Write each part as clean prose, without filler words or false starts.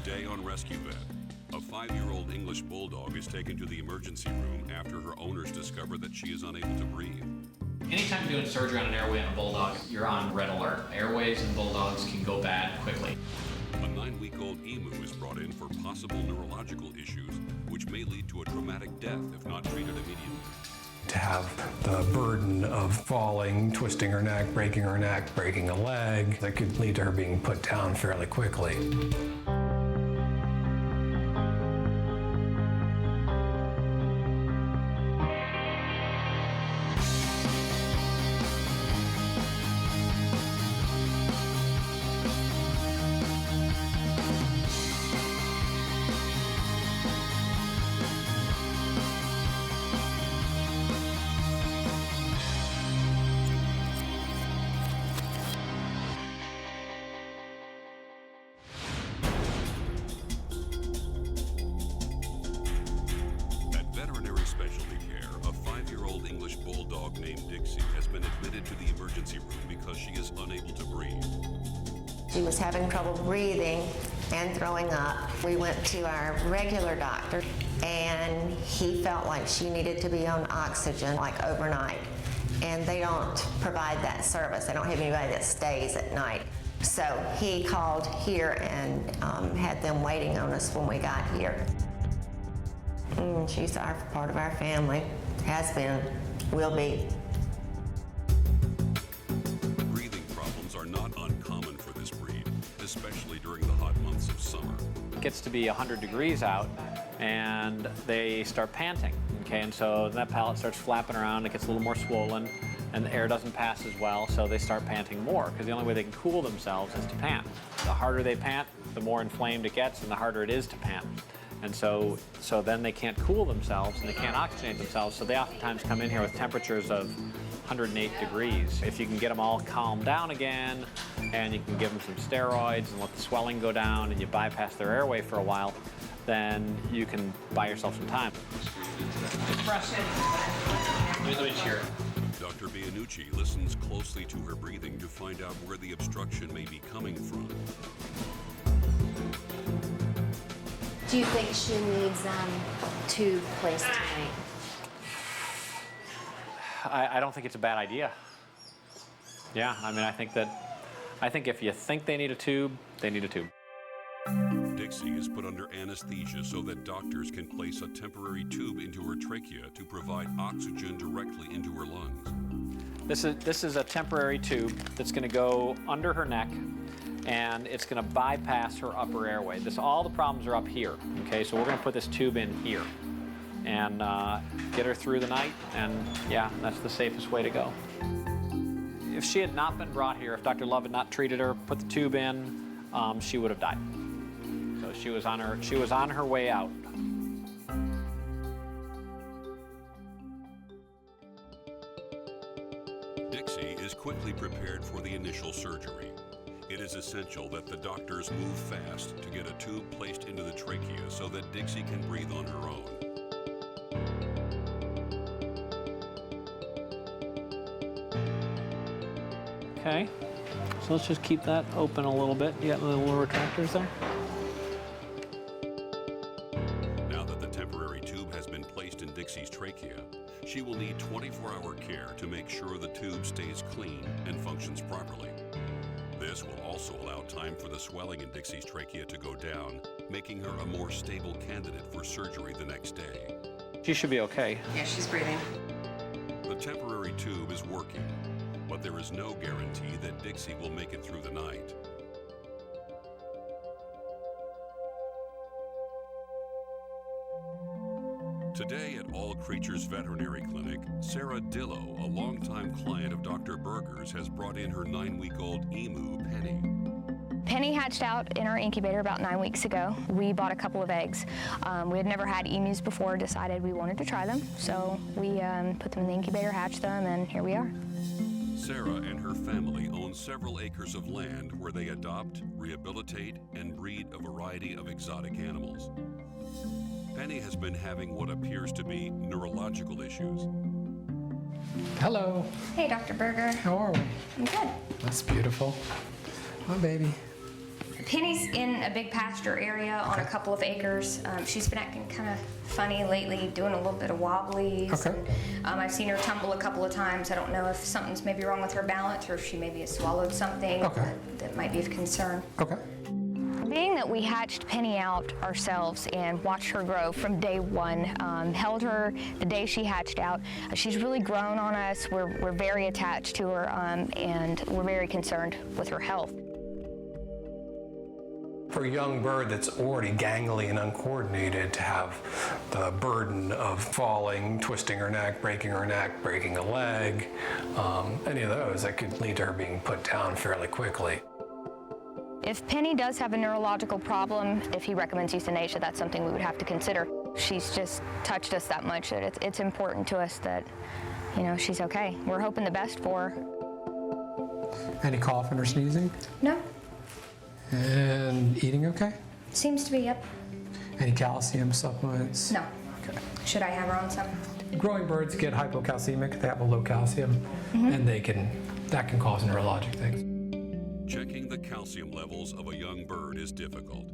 Today on Rescue Vet, a 5-year-old English bulldog is taken to the emergency room after her owners discover that she is unable to breathe. Anytime you're doing surgery on an airway in a bulldog, you're on red alert. Airways in bulldogs can go bad quickly. A 9-week-old emu is brought in for possible neurological issues, which may lead to a traumatic death if not treated immediately. To have the burden of falling, twisting her neck, breaking a leg, that could lead to her being put down fairly quickly. Named Dixie has been admitted to the emergency room because she is unable to breathe. She was having trouble breathing and throwing up. We went to our regular doctor and he felt like she needed to be on oxygen like overnight. And they don't provide that service. They don't have anybody that stays at night. So he called here and had them waiting on us when we got here. She's part of our family, has been, will be. Breathing problems are not uncommon for this breed, especially during the hot months of summer. It gets to be 100 degrees out and they start panting, okay? And so that palate starts flapping around, it gets a little more swollen, and the air doesn't pass as well, so they start panting more, because the only way they can cool themselves is to pant. The harder they pant, the more inflamed it gets, and the harder it is to pant. And so then they can't cool themselves and they can't oxygenate themselves, so they oftentimes come in here with temperatures of 108 degrees. If you can get them all calmed down again, and you can give them some steroids and let the swelling go down, and you bypass their airway for a while, then you can buy yourself some time. Press it. Let me cheer. Dr. Bianucci listens closely to her breathing to find out where the obstruction may be coming from. Do you think she needs tube placed tonight? I don't think it's a bad idea. Yeah, I mean, I think if you think they need a tube, they need a tube. Dixie is put under anesthesia so that doctors can place a temporary tube into her trachea to provide oxygen directly into her lungs. This is a temporary tube that's going to go under her neck, and it's going to bypass her upper airway. All the problems are up here, okay? So we're going to put this tube in here and get her through the night, and yeah, that's the safest way to go. If she had not been brought here, if Dr. Love had not treated her, put the tube in, she would have died. So she was on her way out. Dixie is quickly prepared for the initial surgery. It is essential that the doctors move fast to get a tube placed into the trachea so that Dixie can breathe on her own. Okay, so let's just keep that open a little bit. You got the little retractors there? Now that the temporary tube has been placed in Dixie's trachea, she will need 24-hour care to make sure the tube stays clean and functions properly. This will also allow time for the swelling in Dixie's trachea to go down, making her a more stable candidate for surgery the next day. She should be okay. Yeah, she's breathing. The temporary tube is working, but there is no guarantee that Dixie will make it through the night. Today at All Creatures Veterinary Clinic, Sarah Dillow, a longtime client of Dr. Berger's, has brought in her 9-week-old emu, Penny. Penny hatched out in our incubator about 9 weeks ago. We bought a couple of eggs. We had never had emus before, decided we wanted to try them. So we put them in the incubator, hatched them, and here we are. Sarah and her family own several acres of land where they adopt, rehabilitate, and breed a variety of exotic animals. Penny has been having what appears to be neurological issues. Hello. Hey, Dr. Berger. How are we? I'm good. That's beautiful. My baby. Penny's in a big pasture area on a couple of acres. She's been acting kind of funny lately, doing a little bit of wobblies. Okay. And, I've seen her tumble a couple of times. I don't know if something's maybe wrong with her balance or if she maybe has swallowed something that might be of concern. Okay. Being that we hatched Penny out ourselves and watched her grow from day one, held her the day she hatched out, she's really grown on us. We're very attached to her, and we're very concerned with her health. For a young bird that's already gangly and uncoordinated, to have the burden of falling, twisting her neck, breaking a leg, any of those, that could lead to her being put down fairly quickly. If Penny does have a neurological problem, if he recommends euthanasia, that's something we would have to consider. She's just touched us that much that it's important to us that, you know, she's okay. We're hoping the best for her. Any coughing or sneezing? No, And eating okay? seems to be, yep. Any calcium supplements? No. Okay. Should I have her on some? Growing birds get hypocalcemic. They have a low calcium, and that can cause neurologic things. Checking the calcium levels of a young bird is difficult,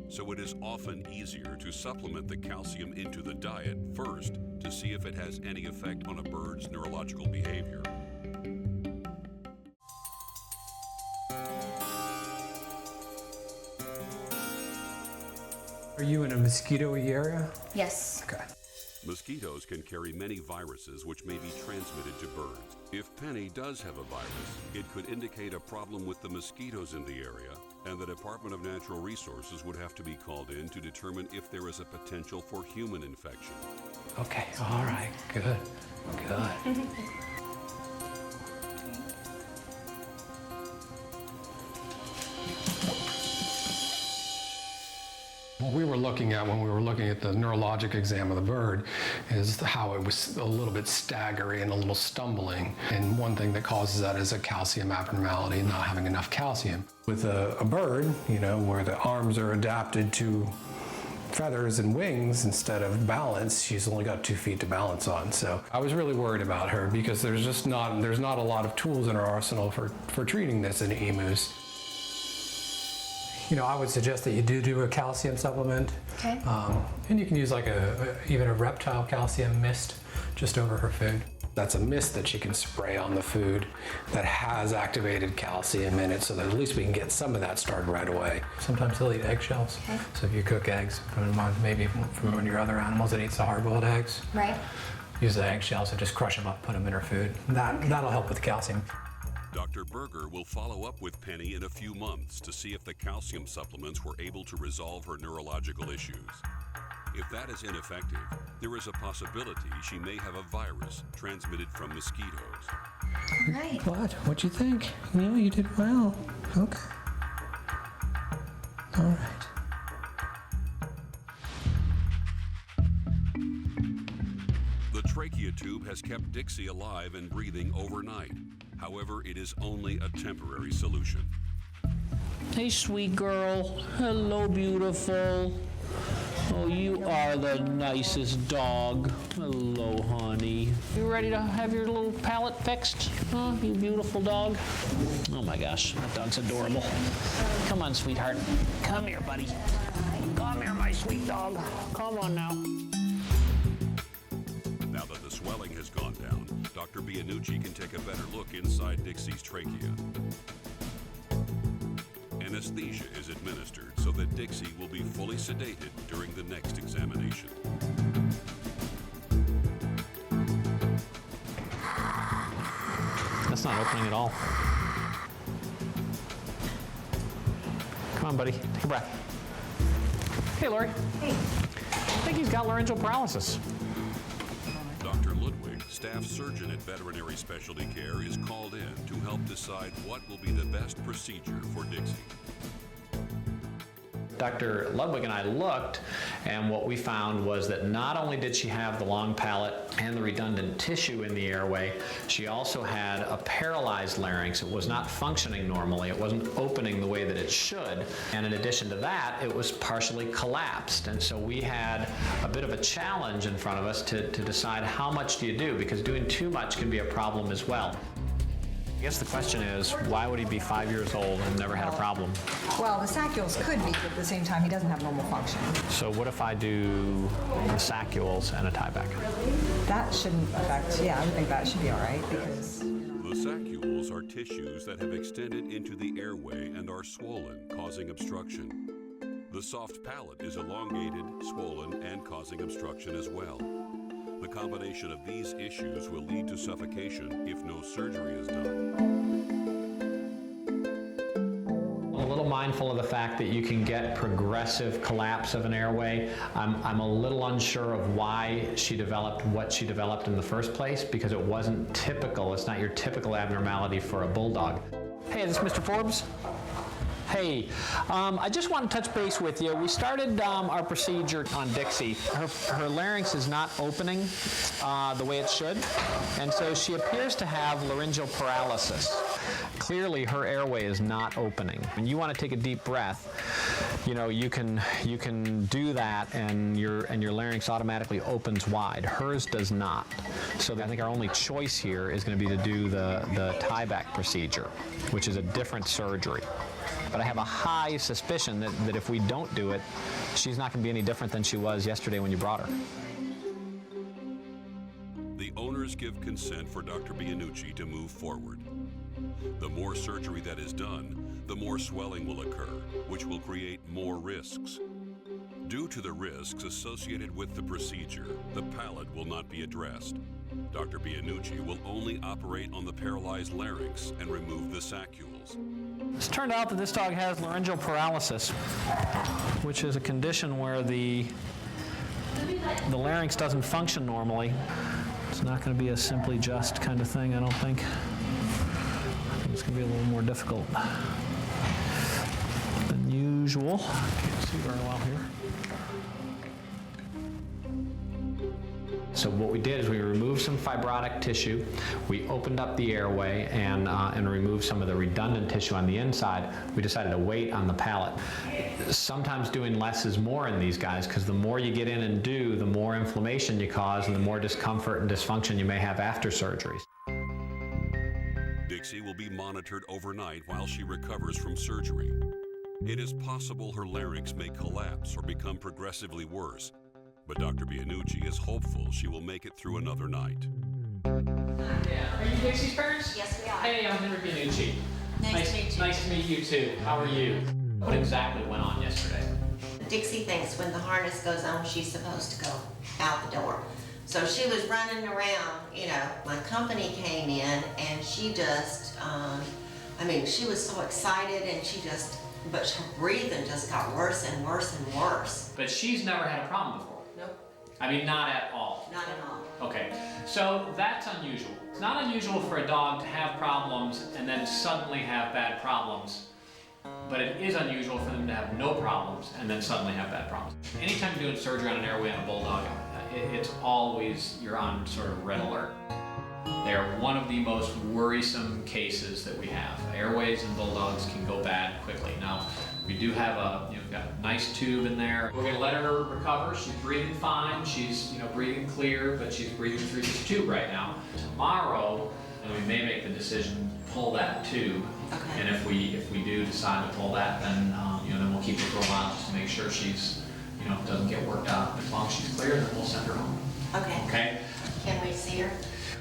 so it is often easier to supplement the calcium into the diet first to see if it has any effect on a bird's neurological behavior. Are you in a mosquito-y area? Yes. Okay. Mosquitoes can carry many viruses which may be transmitted to birds. If Penny does have a virus, it could indicate a problem with the mosquitoes in the area, and the Department of Natural Resources would have to be called in to determine if there is a potential for human infection. Okay, all right, good. What we were looking at when we were looking at the neurologic exam of the bird is how it was a little bit staggery and a little stumbling. And one thing that causes that is a calcium abnormality, not having enough calcium. With a bird, you know, where the arms are adapted to feathers and wings instead of balance, she's only got 2 feet to balance on. So I was really worried about her because there's not a lot of tools in our arsenal for treating this in emus. You know, I would suggest that you do a calcium supplement. Okay. And you can use like even a reptile calcium mist just over her food. That's a mist that she can spray on the food that has activated calcium in it, so that at least we can get some of that started right away. Sometimes they'll eat eggshells. Okay. So if you cook eggs, put them on maybe from one of your other animals that eats the hard-boiled eggs. Right. Use the eggshells and just crush them up, put them in her food. That'll help with the calcium. Dr. Berger will follow up with Penny in a few months to see if the calcium supplements were able to resolve her neurological issues. If that is ineffective, there is a possibility she may have a virus transmitted from mosquitoes. Right. What'd you think? You did well. Okay. All right. The trachea tube has kept Dixie alive and breathing overnight. However, it is only a temporary solution. Hey, sweet girl. Hello, beautiful. Oh, you are the nicest dog. Hello, honey. You ready to have your little palate fixed? Huh, you beautiful dog? Oh my gosh, that dog's adorable. Come on, sweetheart. Come here, buddy. Come here, my sweet dog. Come on now. Now that the swelling has gone down, Dr. Bianucci can take a better look inside Dixie's trachea. Anesthesia is administered so that Dixie will be fully sedated during the next examination. That's not opening at all. Come on, buddy. Take a breath. Hey, Lori. Hey. I think he's got laryngeal paralysis. Dr. Ludwig, staff surgeon at Veterinary Specialty Care, is called in to help decide what will be the best procedure for Dixie. Dr. Ludwig and I looked, and what we found was that not only did she have the long palate and the redundant tissue in the airway, she also had a paralyzed larynx. It was not functioning normally. It wasn't opening the way that it should. And in addition to that, it was partially collapsed. And so we had a bit of a challenge in front of us to decide how much do you do, because doing too much can be a problem as well. I guess the question is, why would he be 5 years old and never had a problem? Well, the saccules could be, but at the same time, he doesn't have normal function. So what if I do the saccules and a tieback? That shouldn't affect, yeah, I would think that should be all right because... The saccules are tissues that have extended into the airway and are swollen, causing obstruction. The soft palate is elongated, swollen, and causing obstruction as well. The combination of these issues will lead to suffocation if no surgery is done. I'm a little mindful of the fact that you can get progressive collapse of an airway. I'm a little unsure of why she developed what she developed in the first place, because it wasn't typical. It's not your typical abnormality for a bulldog. Hey, is this Mr. Forbes? Hey, I just want to touch base with you. We started our procedure on Dixie. Her larynx is not opening the way it should, and so she appears to have laryngeal paralysis. Clearly, her airway is not opening. When you want to take a deep breath, you know, you can do that, and your larynx automatically opens wide. Hers does not. So I think our only choice here is going to be to do the tieback procedure, which is a different surgery. But I have a high suspicion that if we don't do it, she's not going to be any different than she was yesterday when you brought her. The owners give consent for Dr. Bianucci to move forward. The more surgery that is done, the more swelling will occur, which will create more risks. Due to the risks associated with the procedure, the palate will not be addressed. Dr. Bianucci will only operate on the paralyzed larynx and remove the saccules. It's turned out that this dog has laryngeal paralysis, which is a condition where the larynx doesn't function normally. It's not going to be a simply just kind of thing, I don't think. I think it's going to be a little more difficult than usual. Can't see very well here. So what we did is we removed some fibrotic tissue, we opened up the airway, and removed some of the redundant tissue on the inside. We decided to wait on the palate. Sometimes doing less is more in these guys, because the more you get in and do, the more inflammation you cause and the more discomfort and dysfunction you may have after surgeries. Dixie will be monitored overnight while she recovers from surgery. It is possible her larynx may collapse or become progressively worse, but Dr. Bianucci is hopeful she will make it through another night. Are you Dixie's parents? Yes, we are. Hey, I'm Henry Bianucci. Nice to meet you. Nice to meet you too. How are you? What exactly went on yesterday? Dixie thinks when the harness goes on, she's supposed to go out the door. So she was running around, you know, my company came in and she just, she was so excited and but her breathing just got worse and worse and worse. But she's never had a problem before. Nope, I mean, not at all. not at all. Okay, so that's unusual. It's not unusual for a dog to have problems and then suddenly have bad problems, but it is unusual for them to have no problems and then suddenly have bad problems. Anytime you're doing surgery on an airway on a bulldog, it's always, you're on sort of red alert. They're one of the most worrisome cases that we have. Airways in bulldogs can go bad quickly. Now, we do have we've got a nice tube in there. We're gonna let her recover. She's breathing fine. She's, breathing clear, but she's breathing through this tube right now. Tomorrow, we may make the decision to pull that tube. Okay. And if we do decide to pull that, then then we'll keep her for a while just to make sure she's, doesn't get worked out. As long as she's clear, then we'll send her home. Okay. Okay? Can we see her?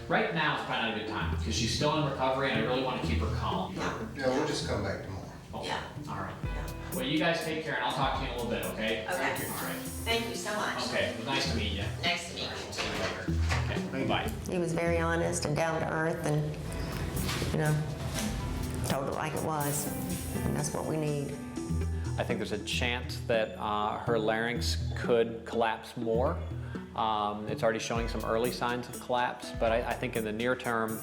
Right now is probably not a good time because she's still in recovery and I really want to keep her calm. Yeah, we'll just come back tomorrow. Oh, Yeah. All right. Yeah. Well, you guys take care and I'll talk to you in a little bit, okay? Okay. All right. Thank you so much. Okay. Well, nice to meet you. Nice to meet you. See you later. Okay. Bye. He was very honest and down to earth and, told it like it was. And that's what we need. I think there's a chance that her larynx could collapse more. It's already showing some early signs of collapse, but I think in the near term,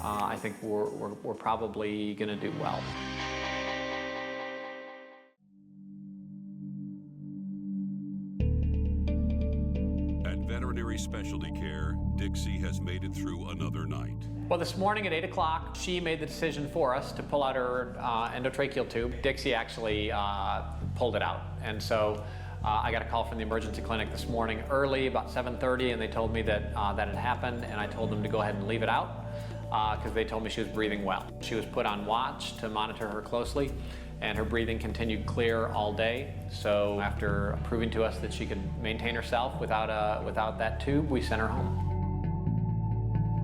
I think we're probably going to do well. At Veterinary Specialty Care, Dixie has made it through another night. Well, this morning at 8 o'clock, she made the decision for us to pull out her endotracheal tube. Dixie actually pulled it out, and so I got a call from the emergency clinic this morning early, about 7:30, and they told me that that had happened, and I told them to go ahead and leave it out. because they told me she was breathing well. She was put on watch to monitor her closely, and her breathing continued clear all day. So after proving to us that she could maintain herself without that tube, we sent her home.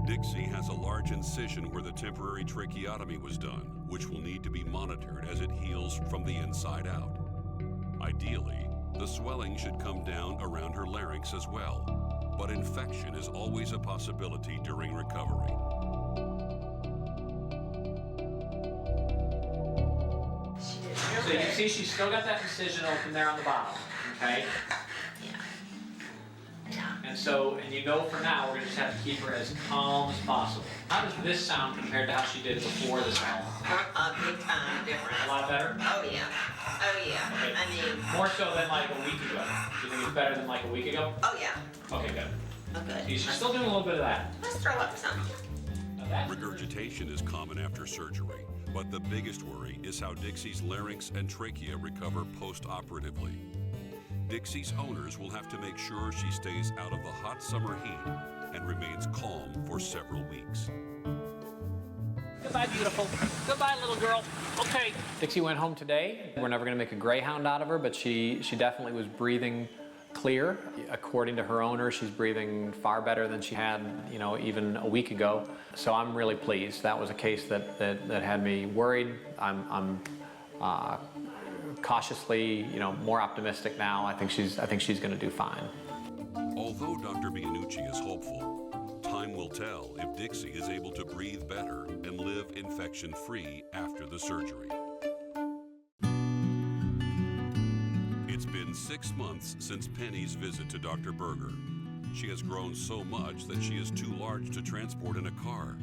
Dixie has a large incision where the temporary tracheotomy was done, which will need to be monitored as it heals from the inside out. Ideally, the swelling should come down around her larynx as well, but infection is always a possibility during recovery. So you can see she's still got that incision open there on the bottom, okay? And you know for now, we're gonna just have to keep her as calm as possible. How does this sound compared to how she did before the smell? A big time difference. A lot better? Oh, yeah. Oh, yeah. Okay. I mean, More so than like a week ago. Do you think it's better than like a week ago? oh, yeah. Okay, good. Oh, good. She's still doing a little bit of that. Let's throw up some. Regurgitation is common after surgery, but the biggest worry is how Dixie's larynx and trachea recover post-operatively. Dixie's owners will have to make sure she stays out of the hot summer heat and remains calm for several weeks. Goodbye, beautiful. Goodbye, little girl. Okay. Dixie went home today. We're never going to make a greyhound out of her, but she definitely was breathing clear. According to her owner, she's breathing far better than she had, even a week ago. So I'm really pleased. That was a case that had me worried. I'm cautiously, more optimistic now. I think she's going to do fine. Although Dr. Bianucci is hopeful, time will tell if Dixie is able to breathe better and live infection-free after the surgery. It's been 6 months since Penny's visit to Dr. Berger. She has grown so much that she is too large to transport in a car.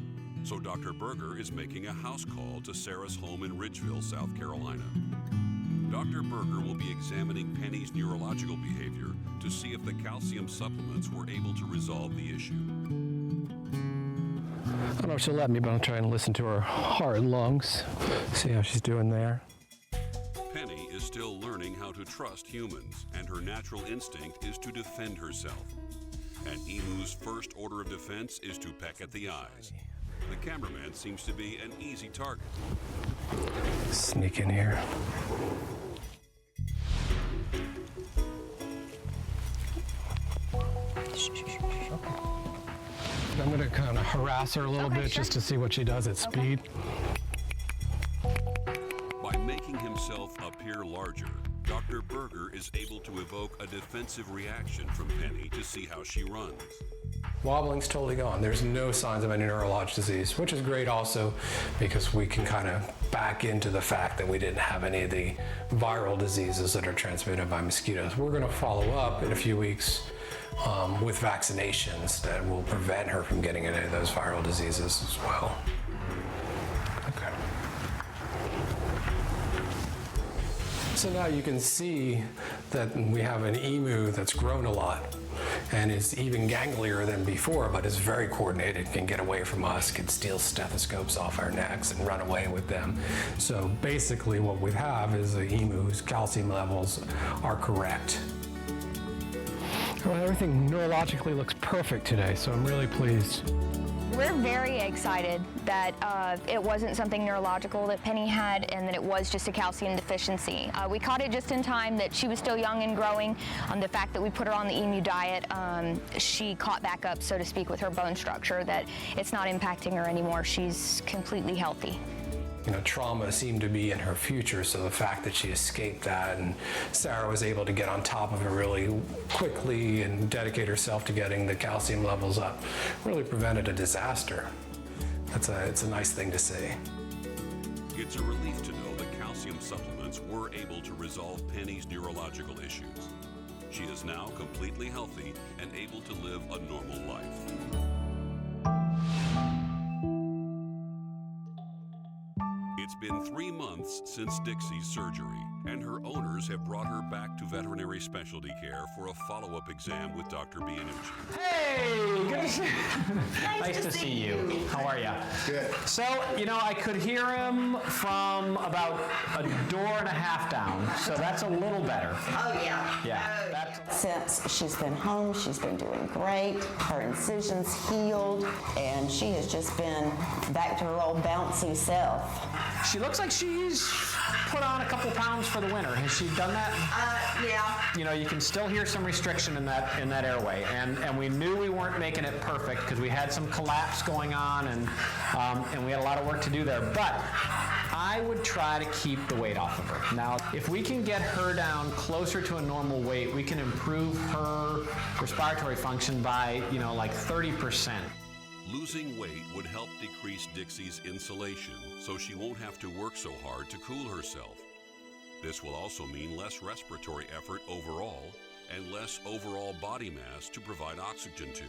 So Dr. Berger is making a house call to Sarah's home in Ridgeville, South Carolina. Dr. Berger will be examining Penny's neurological behavior to see if the calcium supplements were able to resolve the issue. I don't know if she'll let me, but I'll try and listen to her heart and lungs, see how she's doing there. Penny is still learning how to trust humans, and her natural instinct is to defend herself. An emu's first order of defense is to peck at the eyes. The cameraman seems to be an easy target. Sneak in here. I'm going to kind of harass her a little bit just to see what she does at speed. By making himself appear larger, Dr. Berger is able to evoke a defensive reaction from Penny to see how she runs. Wobbling's totally gone. There's no signs of any neurological disease, which is great also because we can kind of back into the fact that we didn't have any of the viral diseases that are transmitted by mosquitoes. We're going to follow up in a few weeks with vaccinations that will prevent her from getting any of those viral diseases as well. Okay. So now you can see that we have an emu that's grown a lot and is even ganglier than before, but is very coordinated, can get away from us, can steal stethoscopes off our necks and run away with them. So basically what we have is an emu whose calcium levels are correct. Well, everything neurologically looks perfect today, so I'm really pleased. We're very excited that it wasn't something neurological that Penny had and that it was just a calcium deficiency. We caught it just in time that she was still young and growing. The fact that we put her on the emu diet, she caught back up, so to speak, with her bone structure, that it's not impacting her anymore. She's completely healthy. Trauma seemed to be in her future, so the fact that she escaped that and Sarah was able to get on top of it really quickly and dedicate herself to getting the calcium levels up really prevented a disaster. It's a nice thing to see. It's a relief to know that calcium supplements were able to resolve Penny's neurological issues. She is now completely healthy and able to live a normal life. It's been 3 months since Dixie's surgery, and her owners have brought her back to veterinary specialty care for a follow-up exam with Dr. Bianucci. Hey, good to see you. Nice to see you. How are you? Good. So, I could hear him from about a door and a half down, so that's a little better. Oh, yeah. Yeah. Oh, yeah. since she's been home, she's been doing great. Her incision's healed, and she has just been back to her old bouncy self. She looks like she's put on a couple pounds for the winter. Has she done that? Yeah. You know, you can still hear some restriction in that airway, and we knew we weren't making it perfect because we had some collapse going on, and we had a lot of work to do there. But I would try to keep the weight off of her. Now, if we can get her down closer to a normal weight, we can improve her respiratory function by, you know, like 30%. Losing weight would help decrease Dixie's insulation, so she won't have to work so hard to cool herself. This will also mean less respiratory effort overall and less overall body mass to provide oxygen to.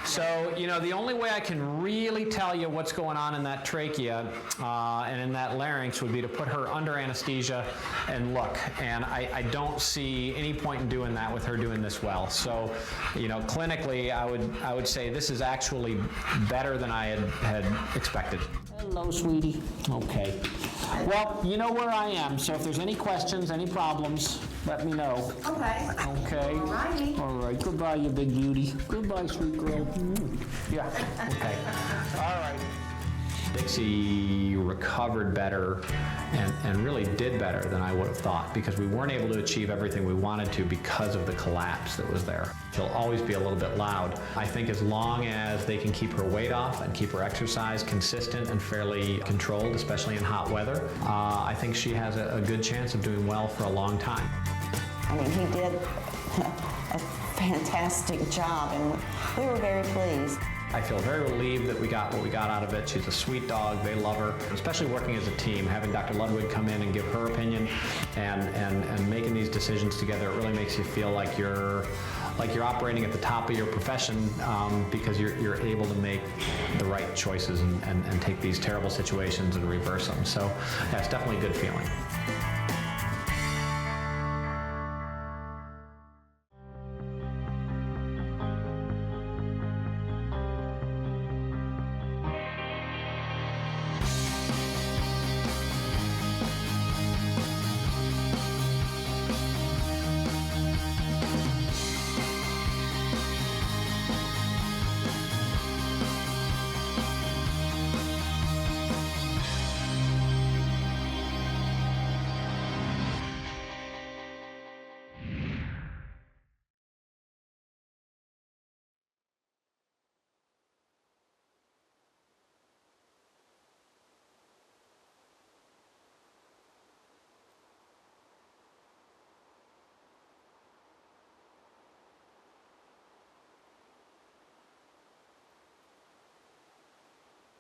So, you know, the only way I can really tell you what's going on in that trachea and in that larynx would be to put her under anesthesia and look. And I don't see any point in doing that with her doing this well. So, you know, clinically, I would say this is actually better than I had expected. Hello, sweetie. Okay. Well, you know where I am, so if there's any questions, any problems, let me know. Okay. Okay? Alrighty. All right. Goodbye, you big beauty. Goodbye, sweet girl. Yeah, okay. All right. Dixie recovered better and really did better than I would have thought because we weren't able to achieve everything we wanted to because of the collapse that was there. She'll always be a little bit loud. I think as long as they can keep her weight off and keep her exercise consistent and fairly controlled, especially in hot weather, I think she has a good chance of doing well for a long time. I mean, he did a fantastic job, and we were very pleased. I feel very relieved that we got what we got out of it. She's a sweet dog. They love her, especially working as a team. Having Dr. Ludwig come in and give her opinion and making these decisions together, it really makes you feel like you're operating at the top of your profession because you're able to make the right choices and take these terrible situations and reverse them. So yeah, it's definitely a good feeling.